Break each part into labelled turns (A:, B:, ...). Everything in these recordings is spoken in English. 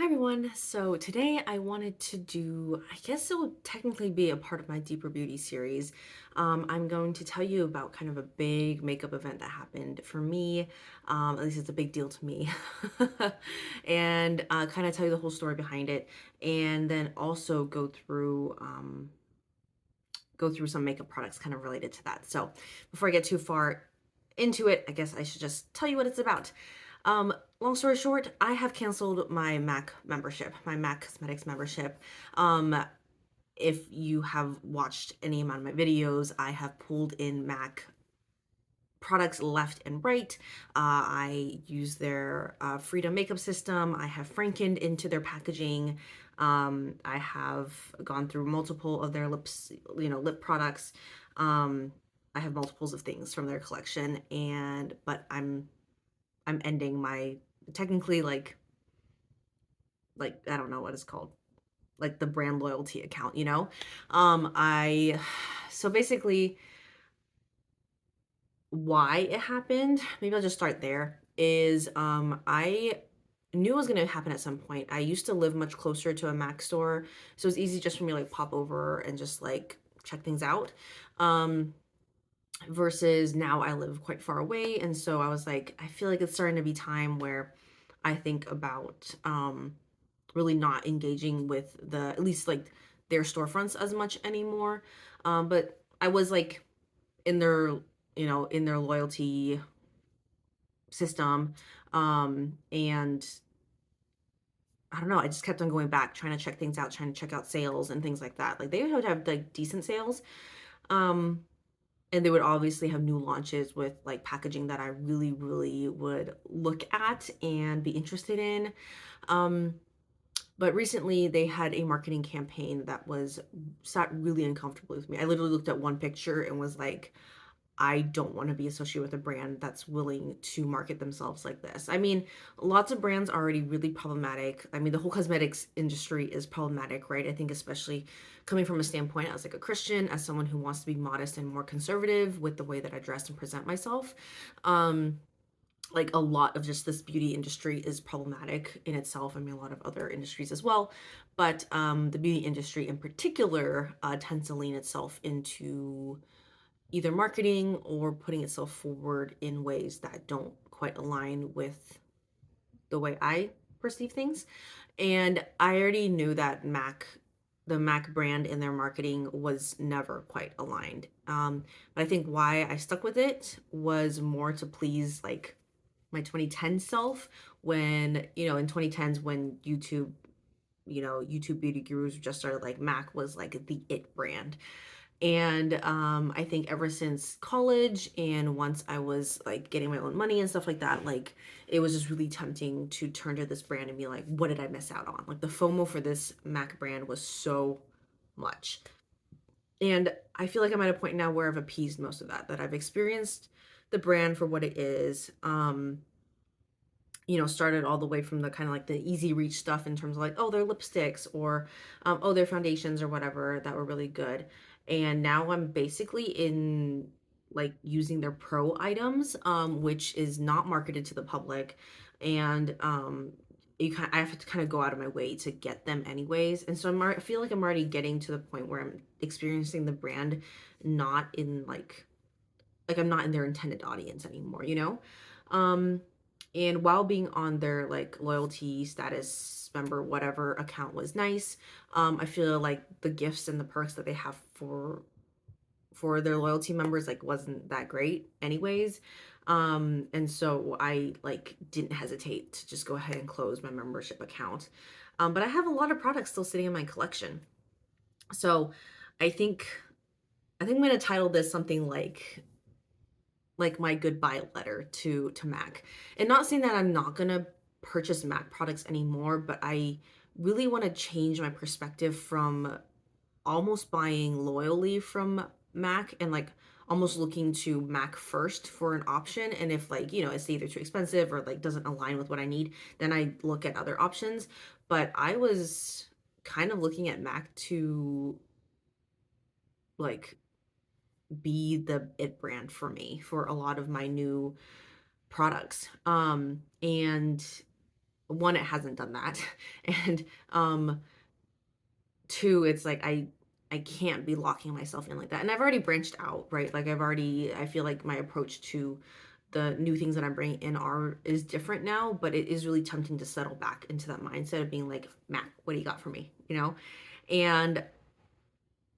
A: Everyone. So today I wanted to do, I guess it will technically be a part of my Deeper Beauty series. I'm going to tell you about kind of a big makeup event that happened for me. At least it's a big deal to me. And kind of tell you the whole story behind it. And then also go through some makeup products kind of related to that. So before I get too far into it, I guess I should just tell you what it's about. Long story short, I have canceled my MAC membership, my MAC Cosmetics membership. Um, if you have watched any amount of my videos, I have pulled in MAC products left and right. I use their Freedom makeup system. I have Frankened into their packaging. I have gone through multiple of their lip products. Um, I have multiples of things from their collection, but I'm ending my technically like I don't know what it's called, like the brand loyalty account, you know? I so basically why it happened, maybe I'll just start there, is I knew it was gonna happen at some point. I used to live much closer to a Mac store, so it's easy just for me to like pop over and just like check things out. Um versus now I live quite far away. And so I was like, I feel like it's starting to be time where I think about really not engaging with at least like their storefronts as much anymore. But I was like in their, in their loyalty system. And I don't know, I just kept on going back, trying to check things out, trying to check out sales and things like that. Like they would have like decent sales. Um, and they would obviously have new launches with like packaging that I really, really would look at and be interested in. Um, but recently they had a marketing campaign that was sat really uncomfortably with me. I literally looked at one picture and was like, I don't want to be associated with a brand that's willing to market themselves like this. I mean, lots of brands are already really problematic. I mean, the whole cosmetics industry is problematic, right? I think especially coming from a standpoint as like a Christian, as someone who wants to be modest and more conservative with the way that I dress and present myself. Um, like a lot of just this beauty industry is problematic in itself. I mean, a lot of other industries as well, but the beauty industry in particular tends to lean itself into either marketing or putting itself forward in ways that don't quite align with the way I perceive things. And I already knew that the Mac brand in their marketing was never quite aligned. But I think why I stuck with it was more to please like my 2010 self when, in 2010s when YouTube beauty gurus just started, like Mac was like the it brand. And I think ever since college and once I was like getting my own money and stuff like that, like it was just really tempting to turn to this brand and be like, what did I miss out on? Like the FOMO for this Mac brand was so much. And I feel like I'm at a point now where I've appeased most of that I've experienced the brand for what it is. Started all the way from the kind of like the easy reach stuff in terms of like, oh, their lipsticks or oh, their foundations or whatever that were really good. And now I'm basically in like using their pro items, which is not marketed to the public. And I have to kind of go out of my way to get them anyways. And so I feel like I'm already getting to the point where I'm experiencing the brand not in like I'm not in their intended audience anymore. Um, and while being on their like loyalty status member, whatever account was nice, I feel like the gifts and the perks that they have for their loyalty members like wasn't that great anyways. And so I like didn't hesitate to just go ahead and close my membership account. But I have a lot of products still sitting in my collection. So I think I think I'm gonna title this something like my goodbye letter to Mac. And not saying that I'm not going to purchase Mac products anymore, but I really want to change my perspective from almost buying loyally from Mac and like almost looking to Mac first for an option. And if like, it's either too expensive or like doesn't align with what I need, then I look at other options. But I was kind of looking at Mac to like be the it brand for me for a lot of my new products. And one, it hasn't done that. And two, it's like I can't be locking myself in like that. And I've already branched out, right? Like I feel like my approach to the new things that I'm bringing in are is different now, but it is really tempting to settle back into that mindset of being like, Matt, what do you got for me? You know? And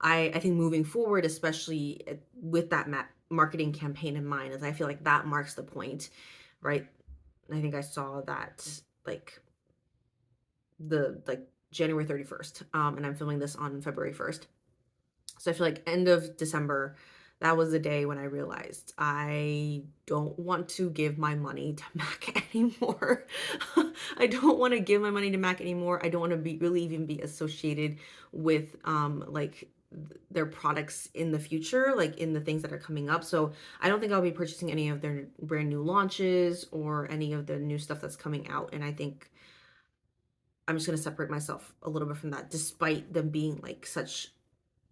A: I think moving forward, especially with that marketing campaign in mind, is I feel like that marks the point, right? I think I saw that like the like January 31st, and I'm filming this on February 1st. So I feel like end of December, that was the day when I realized I don't want to give my money to Mac anymore. I don't want to give my money to Mac anymore. I don't want to be really even be associated with like their products in the future, like in the things that are coming up. So I don't think I'll be purchasing any of their brand new launches or any of the new stuff that's coming out. And I think I'm just going to separate myself a little bit from that, despite them being like such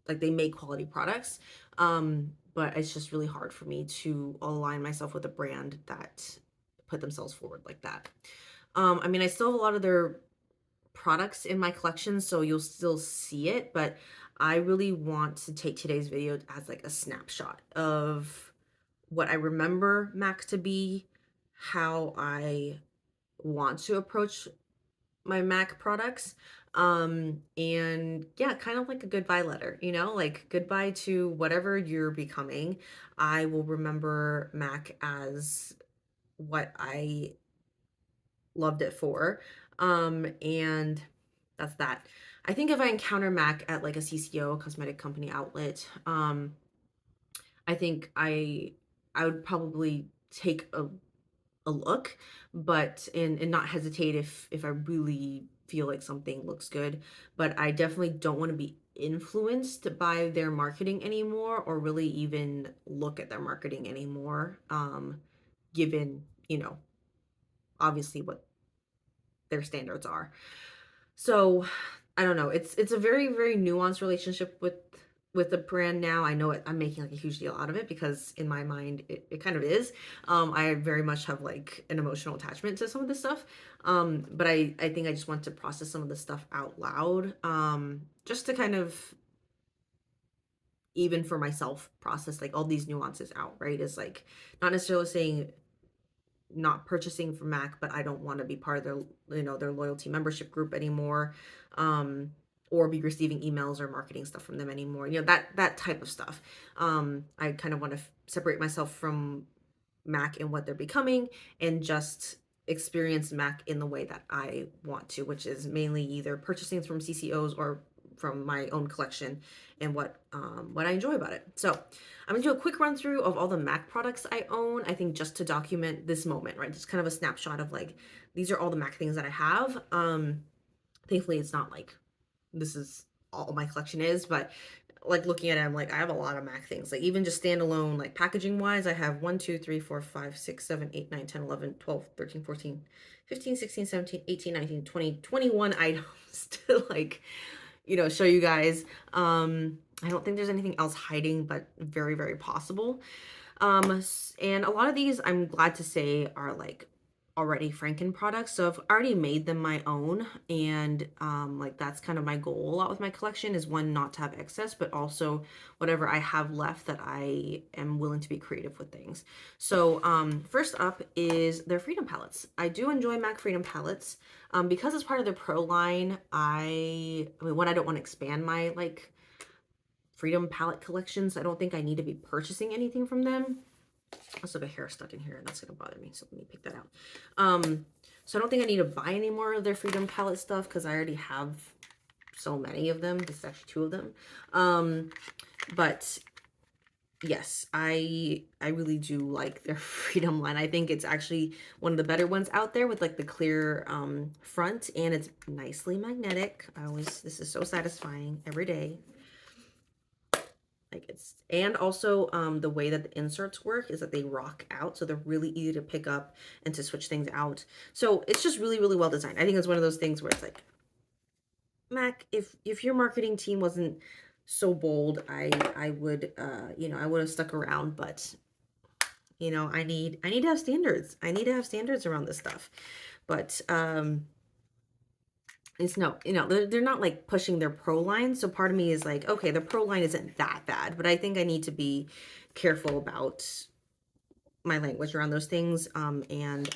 A: like they make quality products. But it's just really hard for me to align myself with a brand that put themselves forward like that. I mean, I still have a lot of their products in my collection, so you'll still see it, but I really want to take today's video as like a snapshot of what I remember Mac to be, how I want to approach my Mac products. And yeah, kind of like a goodbye letter, you know, like goodbye to whatever you're becoming. I will remember Mac as what I loved it for. And that's that. I think if I encounter Mac at like a CCO, cosmetic company outlet, I think I would probably take a look, but and not hesitate if I really feel like something looks good. But I definitely don't want to be influenced by their marketing anymore, or really even look at their marketing anymore. Given, you know, obviously what their standards are. So I don't know. It's a very, very nuanced relationship with the brand now. I know I'm making like a huge deal out of it because in my mind it kind of is. I very much have like an emotional attachment to some of this stuff. But I think I just want to process some of this stuff out loud. Just to kind of even for myself process like all these nuances out, right? Is like not necessarily saying not purchasing from Mac, but I don't want to be part of their, you know, their loyalty membership group anymore, or be receiving emails or marketing stuff from them anymore. You know, that type of stuff. I kind of want to separate myself from Mac and what they're becoming, and just experience Mac in the way that I want to, which is mainly either purchasing from CCOs or from my own collection, and what I enjoy about it. So I'm gonna do a quick run through of all the Mac products I own. I think just to document this moment, right? Just kind of a snapshot of like these are all the Mac things that I have. Thankfully it's not like this is all my collection is, but like looking at it, I'm like, I have a lot of Mac things. Like even just standalone, like packaging wise, I have 1, 2, 3, 4, 5, 6, 7, 8, 9, 10, 11, 12, 13, 14, 15, 16, 17, 18, 19, 20, 21 items to like, you know, show you guys. I don't think there's anything else hiding, but very, very possible. And a lot of these I'm glad to say are like already Franken products. So I've already made them my own. And like that's kind of my goal a lot with my collection is one, not to have excess, but also whatever I have left that I am willing to be creative with things. So first up is their Freedom palettes. I do enjoy MAC Freedom palettes. Because it's part of their Pro line, I mean, one, I don't want to expand my like Freedom palette collections. I don't think I need to be purchasing anything from them. I also have a hair stuck in here and that's going to bother me, so let me pick that out. So I don't think I need to buy any more of their Freedom palette stuff because I already have so many of them. This is actually 2 of them. But yes, I really do like their Freedom line. I think it's actually one of the better ones out there with like the clear front, and it's nicely magnetic. This is so satisfying every day. Like it's, and also the way that the inserts work is that they rock out, so they're really easy to pick up and to switch things out. So it's just really, really well designed. I think it's one of those things where it's like, Mac, if your marketing team wasn't so bold, I would you know, I would have stuck around, but you know, I need to have standards. I need to have standards around this stuff. But it's no, they're not like pushing their pro line. So part of me is like, okay, the pro line isn't that bad, but I think I need to be careful about my language around those things. And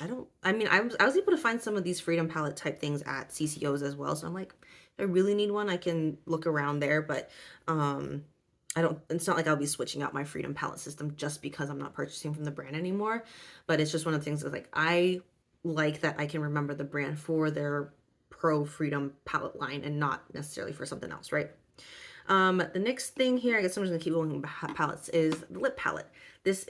A: I was able to find some of these Freedom palette type things at CCOs as well. So I'm like, if I really need one, I can look around there, but it's not like I'll be switching out my Freedom palette system just because I'm not purchasing from the brand anymore. But it's just one of the things that's like, I like that I can remember the brand for their Pro Freedom palette line and not necessarily for something else, right? The next thing here, I guess I'm just gonna keep going palettes, is the lip palette. This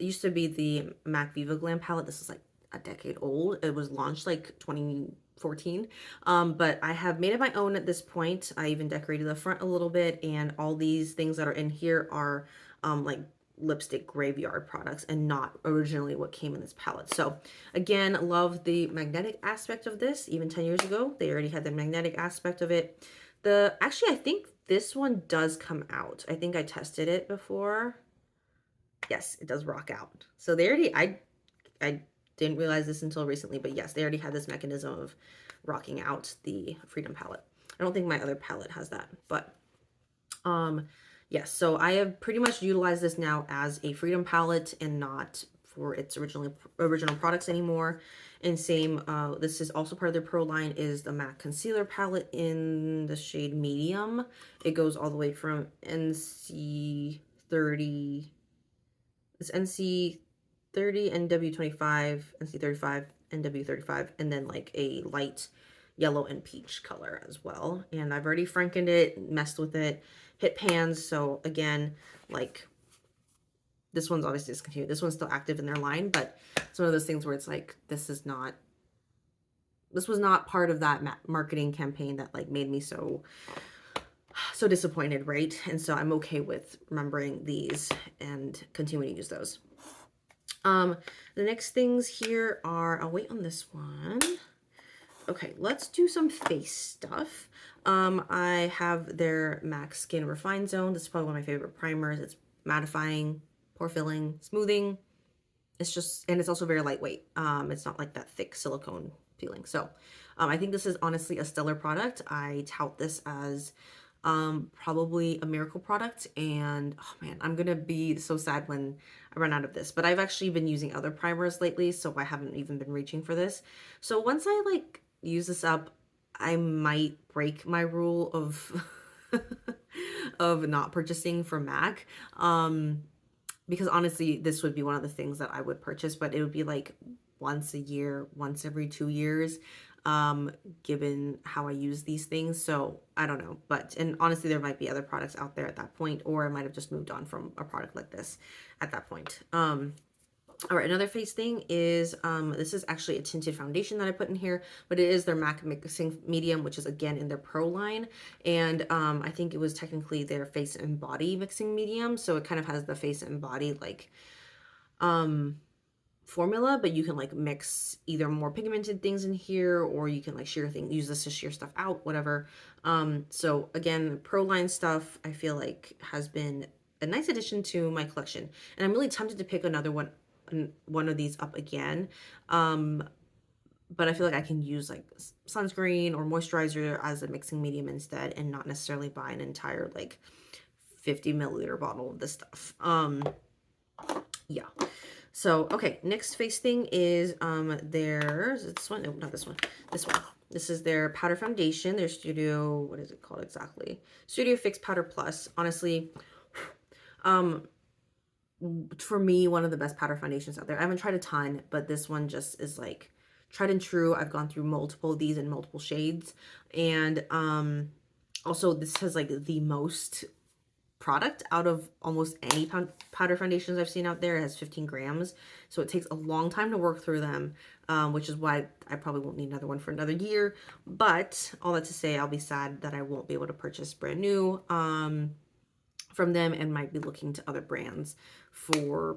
A: used to be the MAC Viva Glam palette. This is like a decade old. It was launched like 2014. But I have made it my own at this point. I even decorated the front a little bit, and all these things that are in here are like lipstick graveyard products and not originally what came in this palette. So again, love the magnetic aspect of this. Even 10 years ago, they already had the magnetic aspect of it. Actually, I think this one does come out. I think I tested it before. Yes, it does rock out. So they already, I didn't realize this until recently, but yes, they already had this mechanism of rocking out the Freedom palette. I don't think my other palette has that, but yes, so I have pretty much utilized this now as a Freedom palette and not for its original products anymore. And same, this is also part of their Pro line, is the MAC Concealer palette in the shade Medium. It goes all the way from NC30, it's NC30, NW25, NC35, NW35, and then like a light yellow and peach color as well. And I've already frankened it, messed with it, hit pans. So again, like this one's obviously discontinued. This one's still active in their line, but it's one of those things where it's like, this was not part of that marketing campaign that like made me so disappointed, right? And so I'm okay with remembering these and continuing to use those. The next things here are, I'll wait on this one. Okay, let's do some face stuff. I have their MAC Skin Refine Zone. This is probably one of my favorite primers. It's mattifying, pore filling, smoothing. And it's also very lightweight. It's not like that thick silicone feeling. So I think this is honestly a stellar product. I tout this as probably a miracle product, and oh man, I'm gonna be so sad when I run out of this. But I've actually been using other primers lately, so I haven't even been reaching for this. So once I like use this up, I might break my rule of of not purchasing from MAC. Because honestly, this would be one of the things that I would purchase, but it would be like once a year, once every 2 years, given how I use these things. So I don't know, and honestly, there might be other products out there at that point, or I might have just moved on from a product like this at that point. All right, another face thing is, this is actually a tinted foundation that I put in here, but it is their MAC Mixing Medium, which is again in their Pro line. And I think it was technically their Face and Body Mixing Medium. So it kind of has the face and body like formula, but you can like mix either more pigmented things in here, or you can like use this to shear stuff out, whatever. So again, Pro line stuff I feel like has been a nice addition to my collection. And I'm really tempted to pick another one of these up again, but I feel like I can use like sunscreen or moisturizer as a mixing medium instead, and not necessarily buy an entire like 50 milliliter bottle of this stuff. Yeah. So okay, next face thing is there's this one. No, not this one. This one. This is their powder foundation. Their Studio, what is it called exactly? Studio Fix Powder Plus. Honestly, for me, one of the best powder foundations out there. I haven't tried a ton, but this one just is like tried and true. I've gone through multiple of these in multiple shades. And also this has like the most product out of almost any powder foundations I've seen out there. It has 15 grams. So it takes a long time to work through them, which is why I probably won't need another one for another year. But all that to say, I'll be sad that I won't be able to purchase brand new from them, and might be looking to other brands for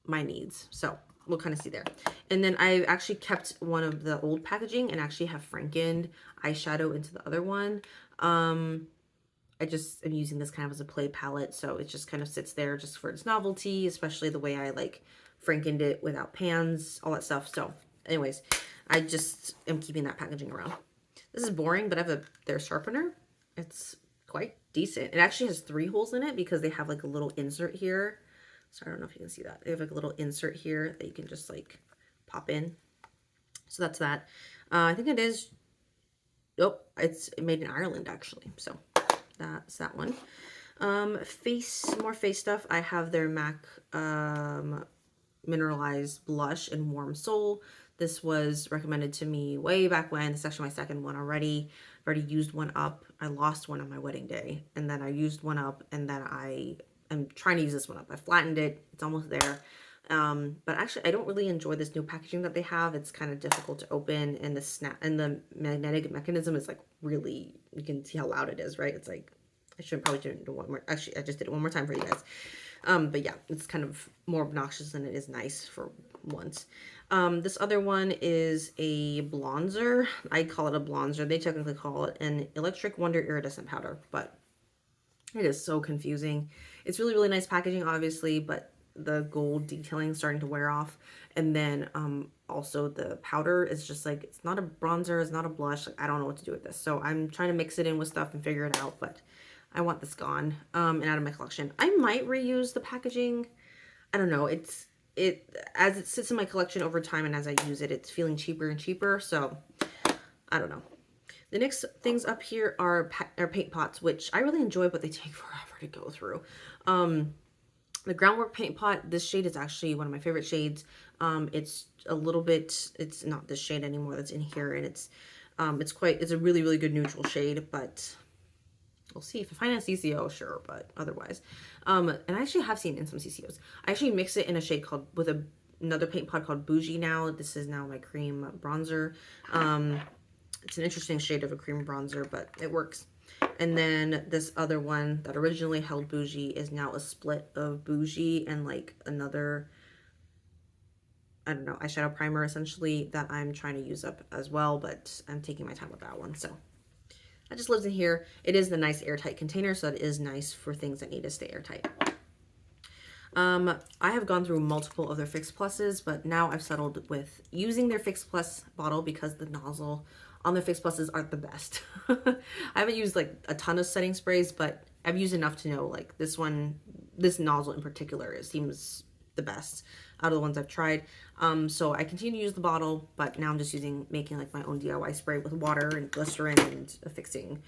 A: my needs. So we'll kind of see there. And then I actually kept one of the old packaging and actually have frankened eyeshadow into the other one. I just am using this kind of as a play palette, so it just kind of sits there just for its novelty, especially the way I like frankened it without pans, all that stuff. So anyways, I just am keeping that packaging around. This is boring, but I have their sharpener. It's quite decent. It actually has 3 holes in it because they have like a little insert here. So I don't know if you can see that. They have like a little insert here that you can just like pop in. So that's that. I think it is, nope, it's made in Ireland actually. So that's that one. More face stuff. I have their MAC mineralized blush in Warm Soul. This was recommended to me way back when. This is actually my second one already. I've already used one up. I lost one on my wedding day, and then I used one up, and then I'm trying to use this one up. I flattened it. It's almost there. But actually, I don't really enjoy this new packaging that they have. It's kind of difficult to open, and the magnetic mechanism is like really, you can see how loud it is, right? It's like, I should probably do it one more. Actually, I just did it one more time for you guys. But yeah, it's kind of more obnoxious than it is nice for once. This other one is a bronzer. I call it a bronzer. They technically call it an Electric Wonder Iridescent Powder, but it is so confusing. It's really, really nice packaging, obviously, but the gold detailing is starting to wear off. And then also the powder is just like, it's not a bronzer, it's not a blush. Like, I don't know what to do with this. So I'm trying to mix it in with stuff and figure it out, but I want this gone and out of my collection. I might reuse the packaging. I don't know. As it sits in my collection over time and as I use it, it's feeling cheaper and cheaper. So I don't know. The next things up here are paint pots, which I really enjoy, but they take forever to go through. The Groundwork paint pot, this shade is actually one of my favorite shades. It's a little bit, it's not this shade anymore that's in here, and it's a really, really good neutral shade, but we'll see. If I find a CCO, sure, but otherwise. And I actually have seen in some CCOs. I actually mix it in a shade with another paint pot called Bougie now. This is now my cream bronzer. It's an interesting shade of a cream bronzer, but it works. And then this other one that originally held Bougie is now a split of Bougie and like another, I don't know, eyeshadow primer essentially that I'm trying to use up as well, but I'm taking my time with that one. So that just lives in here. It is the nice airtight container, so it is nice for things that need to stay airtight. I have gone through multiple of their Fix Pluses, but now I've settled with using their Fix Plus bottle because the nozzle on their Fix Pluses aren't the best. I haven't used like a ton of setting sprays, but I've used enough to know like this nozzle in particular, it seems the best out of the ones I've tried. So I continue to use the bottle, but now I'm just making like my own DIY spray with water and glycerin and affixing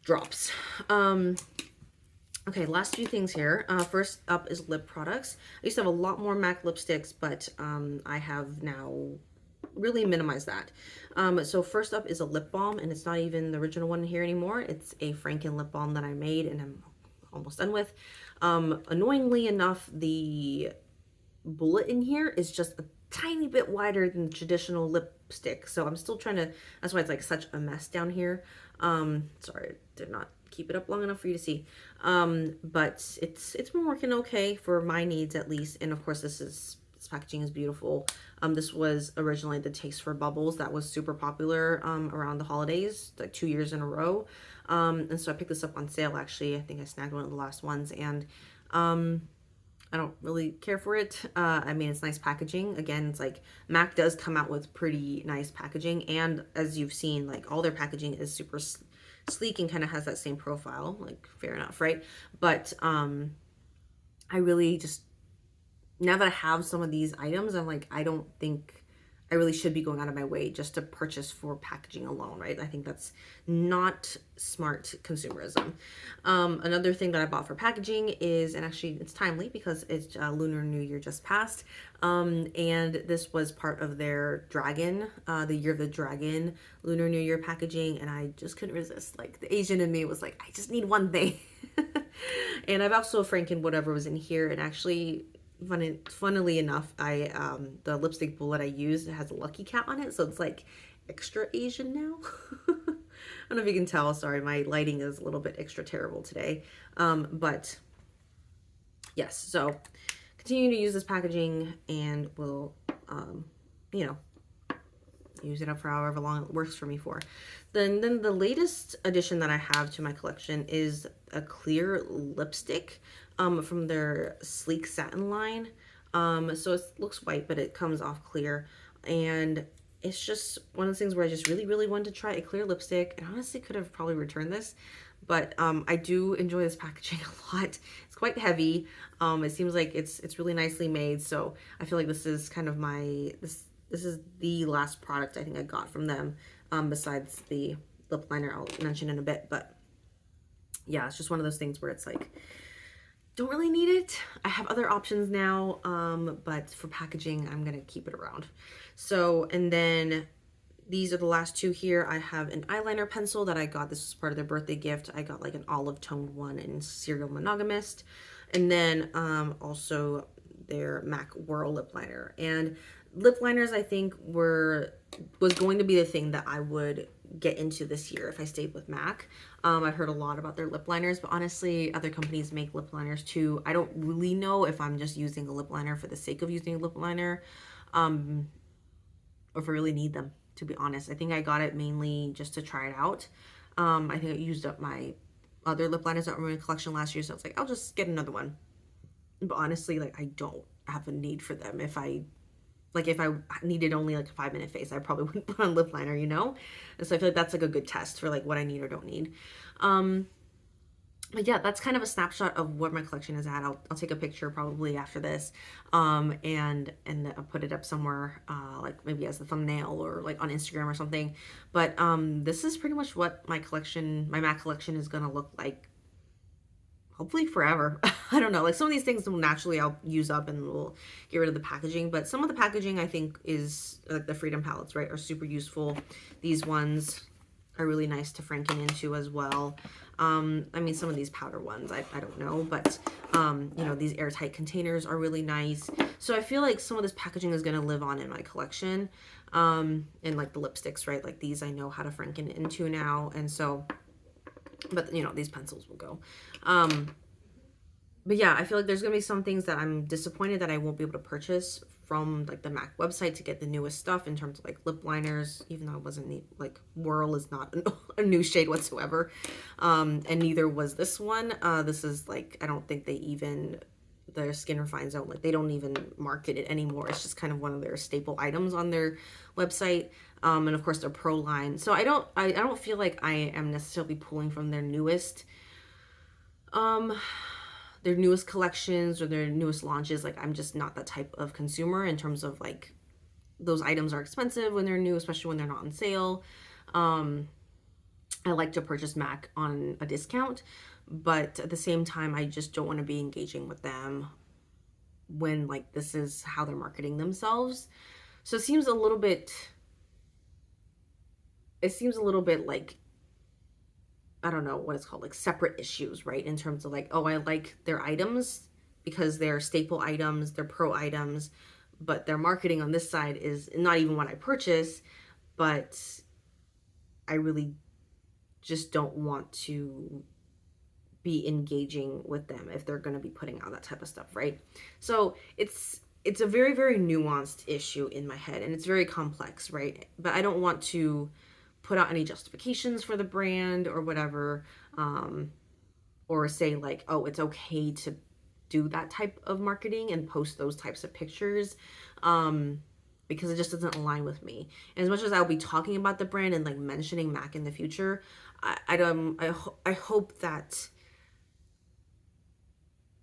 A: drops. Okay, last few things here. First up is lip products. I used to have a lot more MAC lipsticks, but I have now really minimized that. So first up is a lip balm, and it's not even the original one here anymore. It's a Franken lip balm that I made and I'm almost done with. Annoyingly enough, the bullet in here is just a tiny bit wider than traditional lipstick. So I'm still trying to, that's why it's like such a mess down here. Sorry, I did not keep it up long enough for you to see. But it's been working okay for my needs at least. And of course this packaging is beautiful. This was originally the Taste for Bubbles that was super popular around the holidays, like 2 years in a row. And so I picked this up on sale actually. I think I snagged one of the last ones, and I don't really care for it. I mean, it's nice packaging. Again, it's like MAC does come out with pretty nice packaging, and as you've seen, like all their packaging is super sleek and kind of has that same profile, like fair enough, right? But I really just, now that I have some of these items, I'm like, I don't think I really should be going out of my way just to purchase for packaging alone, right? I think that's not smart consumerism. Another thing that I bought for packaging is, and actually it's timely because it's Lunar New Year just passed, and this was part of their Dragon, the Year of the Dragon Lunar New Year packaging, and I just couldn't resist. Like the Asian in me was like, I just need one thing. And I've also Franken whatever was in here, and actually, funnily enough, the lipstick bullet I used has a Lucky Cat on it, so it's like extra Asian now. I don't know if you can tell. Sorry, my lighting is a little bit extra terrible today. But yes, so continue to use this packaging, and we'll, you know, use it up for however long it works for me for. Then the latest addition that I have to my collection is a clear lipstick from their Sleek Satin line. So it looks white, but it comes off clear, and it's just one of those things where I just really, really wanted to try a clear lipstick, and honestly could have probably returned this, but I do enjoy this packaging a lot. It's quite heavy. It seems like it's really nicely made, so I feel like this is kind of this is the last product I think I got from them, besides the lip liner I'll mention in a bit. But yeah, it's just one of those things where it's like, don't really need it. I have other options now, but for packaging, I'm gonna keep it around. So, and then these are the last two here. I have an eyeliner pencil that I got. This was part of their birthday gift. I got like an olive toned one in Serial Monogamist. And then also their MAC Whirl lip liner. And lip liners, I think, was going to be the thing that I would get into this year if I stayed with MAC. I've heard a lot about their lip liners, but honestly, other companies make lip liners too. I don't really know if I'm just using a lip liner for the sake of using a lip liner, or if I really need them, to be honest. I think I got it mainly just to try it out. I think I used up my other lip liners that were in my collection last year, so I was like, I'll just get another one. But honestly, like, I don't have a need for them. If I needed only like a 5-minute face, I probably wouldn't put on lip liner, you know? And so I feel like that's like a good test for like what I need or don't need. But yeah, that's kind of a snapshot of what my collection is at. I'll take a picture probably after this, and I'll put it up somewhere, like maybe as the thumbnail or like on Instagram or something. But this is pretty much what my MAC collection is gonna look like, hopefully forever. I don't know, like some of these things will naturally I'll use up and we'll get rid of the packaging, but some of the packaging I think is like the Freedom palettes, right, are super useful. These ones are really nice to franken into as well. I mean, some of these powder ones, I don't know, but, you know, these airtight containers are really nice. So I feel like some of this packaging is going to live on in my collection. And like the lipsticks, right? Like these I know how to franken into now. And so, but you know, these pencils will go. But yeah, I feel like there's gonna be some things that I'm disappointed that I won't be able to purchase from like the MAC website to get the newest stuff in terms of like lip liners, even though it wasn't like Whirl is not a new shade whatsoever. And neither was this one. This is like, I don't think they even, their Skin Refined Zone, like they don't even market it anymore. It's just kind of one of their staple items on their website. And of course their Pro line. So I don't feel like I am necessarily pulling from their newest collections or their newest launches. Like I'm just not that type of consumer in terms of like those items are expensive when they're new, especially when they're not on sale. I like to purchase MAC on a discount, but at the same time, I just don't want to be engaging with them when like this is how they're marketing themselves. So it seems a little bit like, I don't know what it's called, like separate issues, right? In terms of like, oh, I like their items because they're staple items, they're pro items, but their marketing on this side is not even what I purchase, but I really just don't want to be engaging with them if they're going to be putting out that type of stuff, right? So it's a very, very nuanced issue in my head, and it's very complex, right? But I don't want to put out any justifications for the brand or whatever, or say like, oh, it's okay to do that type of marketing and post those types of pictures, because it just doesn't align with me. And as much as I'll be talking about the brand and like mentioning MAC in the future, I hope that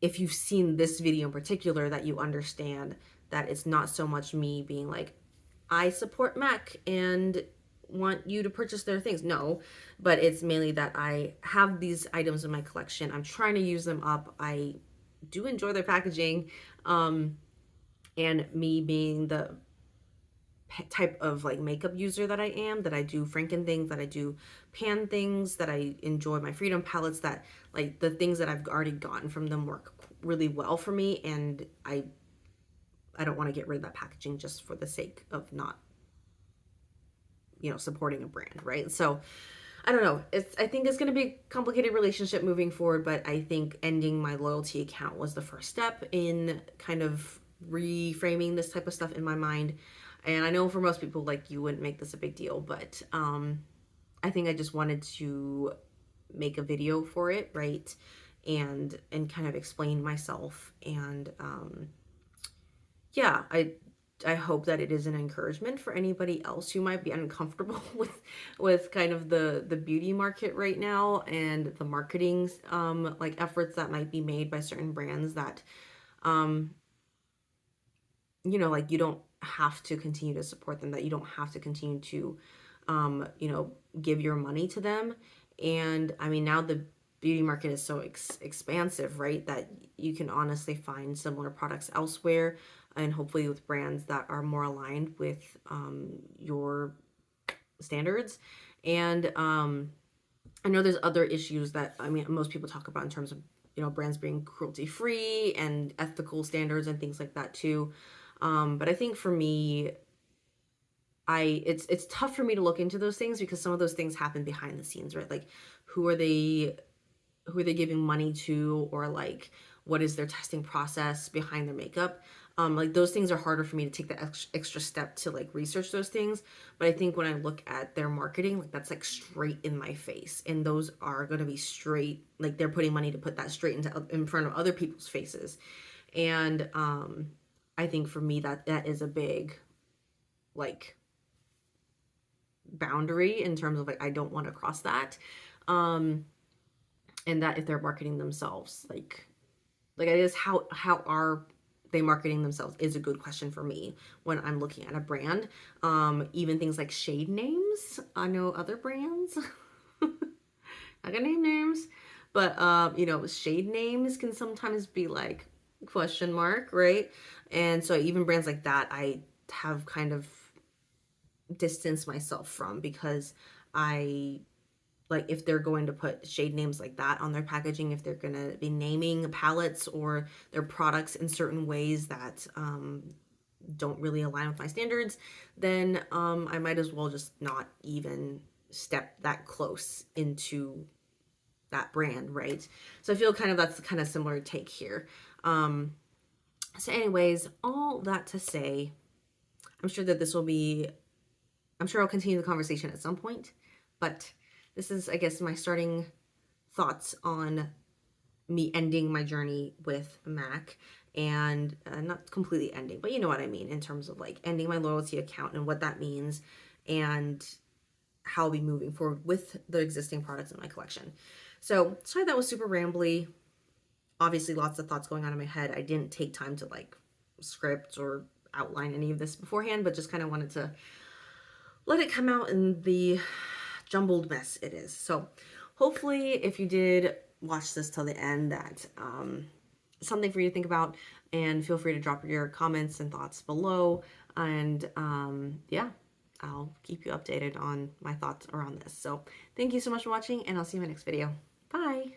A: if you've seen this video in particular, that you understand that it's not so much me being like, I support MAC and want you to purchase their things. No, but it's mainly that I have these items in my collection. I'm trying to use them up. I do enjoy their packaging. And me being the type of like makeup user that I am, that I do franken things, that I do pan things, that I enjoy my Freedom palettes, that like the things that I've already gotten from them work really well for me, and I don't want to get rid of that packaging just for the sake of not, you know, supporting a brand, right? So I don't know. I think it's going to be a complicated relationship moving forward, but I think ending my loyalty account was the first step in kind of reframing this type of stuff in my mind. And I know for most people, like, you wouldn't make this a big deal, but I think I just wanted to make a video for it, right? And kind of explain myself. And yeah, I hope that it is an encouragement for anybody else who might be uncomfortable with kind of the beauty market right now, and the marketing like efforts that might be made by certain brands that um like you don't have to continue to support them, that you don't have to continue to give your money to them. And I mean, now the beauty market is so expansive, right, that you can honestly find similar products elsewhere, and hopefully with brands that are more aligned with your standards. And I know there's other issues that, I mean, most people talk about in terms of brands being cruelty free and ethical standards and things like that too. But I think for me, it's tough for me to look into those things because some of those things happen behind the scenes, right? Like, who are they who are they giving money to, or like what is their testing process behind their makeup. Like, those things are harder for me to take the extra step to like research those things. But I think when I look at their marketing, like, that's like straight in my face, and those are going to be straight, like, they're putting money to put that straight in front of other people's faces. And I think for me, that is a big, like, boundary in terms of, like, I don't want to cross that. um and that if they're marketing themselves, like I guess, how are they marketing themselves is a good question for me when I'm looking at a brand. Even things like shade names. I know other brands. I can name names, but shade names can sometimes be like question mark, right? And so even brands like that, I have kind of distanced myself from, because I, like, if they're going to put shade names like that on their packaging, if they're going to be naming palettes or their products in certain ways that don't really align with my standards, then I might as well just not even step that close into that brand, right? So I feel kind of that's kind of similar take here. um so anyways, all that to say, I'm sure that this will be I'm sure I'll continue the conversation at some point, but this is, I guess, my starting thoughts on me ending my journey with Mac. And not completely ending, but you know what I mean, in terms of like ending my loyalty account and what that means, and how I'll be moving forward with the existing products in my collection. So sorry that was super rambly. Obviously, lots of thoughts going on in my head. I didn't take time to like script or outline any of this beforehand, but just kind of wanted to let it come out in the jumbled mess it is. So hopefully, if you did watch this till the end, that something for you to think about, and feel free to drop your comments and thoughts below. And yeah, I'll keep you updated on my thoughts around this. So thank you so much for watching, and I'll see you in my next video. Bye.